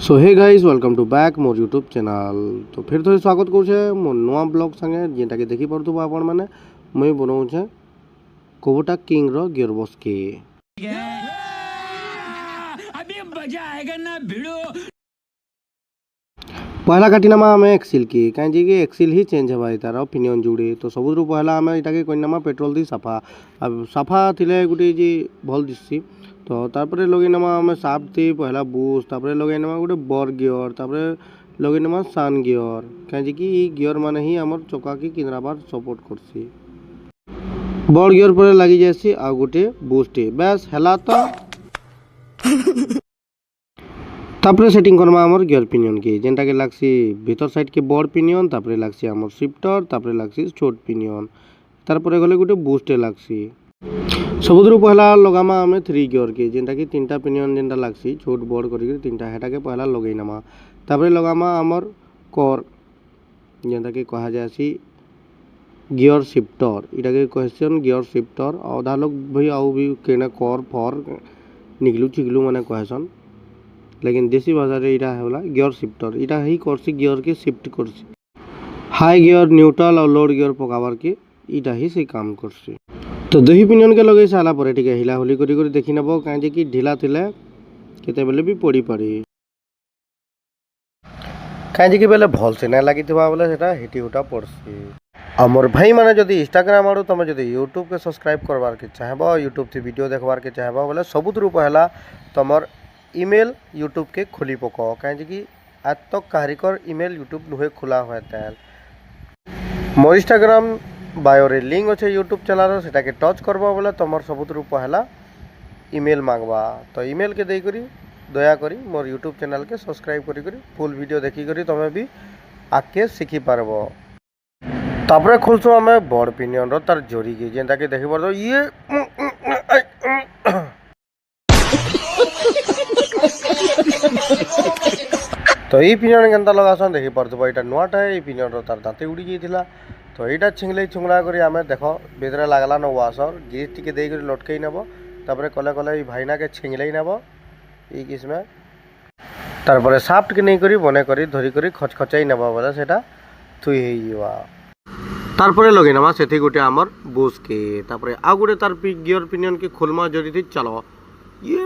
So hey guys welcome to back more YouTube channel. तो फिर थोड़ी स्वागत करुचे मोर नुआ ब्लॉग संगे जेनटा कि देखि पारथुबो आपण माने मुई बनाउछे कोबोटा किंग रो गियरबॉक्स के अभी मजा आएगा ना भिड़ो। पहला काटिनामा आमे एक्सिल की कहीं जी कि एक्सिल ही चेंज हेबा तार ओपिनियन जुड़ी। तो सबुरु पहला आमे इटा के कोइनामा पेट्रोल दी सफा अब सफा थिले गुटी जी भल दिससी। तो तारपरे लगेनामा आमे साफ थी पहला बूस्ट तारपरे लगेनामा गोटे बर गियर तारपरे लगेनामा सान गियर कहीं जी कि गियर माने ही हमर चक्का की किनाराबार सपोर्ट करसी। बर गियर पर लगी जासी आ गोटे बूस्ट बस हला तो तापरे सेटिंग करमा हमर गियर पिनियन के जेनटा के लागसी भीतर साइड के बड़ पिनियन तापरे लागसी हमर शिफ्टर तापरे लागसी छोट पिनियन तारपरे गले गोटे बूस्ट लागसी। सबुदरु पहला लगामा आमे 3 गियर के जेनटा कि तीनटा पिनियन जेनटा लागसी छोट बड़ करी तीनटा हेटा के पहला लगेनामा तापरे लगामा हमर कोर जेनटा कि कहा जासी गियर शिफ्टर इटा के क्वेश्चन गियर शिफ्टर आधा लोग भाई आउ भी केने कोर फॉर निकलू चिकलू माने कहसन लेकिन देसी भाषा रे इटा होला गियर शिफ्टर इटा ही करसी गियर के शिफ्ट करसी हाई गियर न्यूट्रल और लोड गियर पकाबार के इटा ही से काम करसी। तो दही पिनियन के लगे सारा पर ठीक है हिला होली करी देखि नब कहीं कि ढिला थिले केते बेले भी पड़ी पारी कहीं कि बेले भल से ना लगी बोले सेटा हिटी हुटा पड़सी। आमर भाई माने जदि इंस्टाग्राम आड़ू तुम जदि यूट्यूब के सब्सक्राइब करवार के चाहब यूट्यूब से वीडियो देखबार के चाहब बोले सबुतरु पहला तुमर ईमेल यूट्यूब के खोली पको कहीं कि आज तक काहरिकर ईमेल यूट्यूब नुहे खुला हुआ है मोर इंस्टाग्राम बायोरे लिंक अच्छे यूट्यूब चैनल सेटा के टच करबा बोले तुमर सबुतरु पहला ईमेल मांगबा तो ईमेल के देई करी दया करी मोर यूट्यूब चैनल के सब्सक्राइब करी फुल वीडियो देखी करी तुम भी आके सीखी पारबो। तापरे खोलसो आमे बड़ पिनियन रो तार जोरी की जेनटा के देखि पारदो ये तो ये पिनियन केनता लगासन देखि पारथबो एटा नुआटा है पिनियन रो तार दांते उड़ी जाइथिला तो यहाँ छिंगले छुंगला करी आमे देख भितर लागला न वासर ग्रीस टी दे लटकई नब तापर कले कले भाईना के छिंगले नब ये किसमें तारपरे साफ्ट के नहीं करी बने करी धरी करी खचखचाई नब बोले सेटा थुई होइवा तारपरे लगे नमा सेठी गोटे आमर बुश के तापरे आ गोटे तार गियर पिनियन के खोलमा जरी थी चलो ये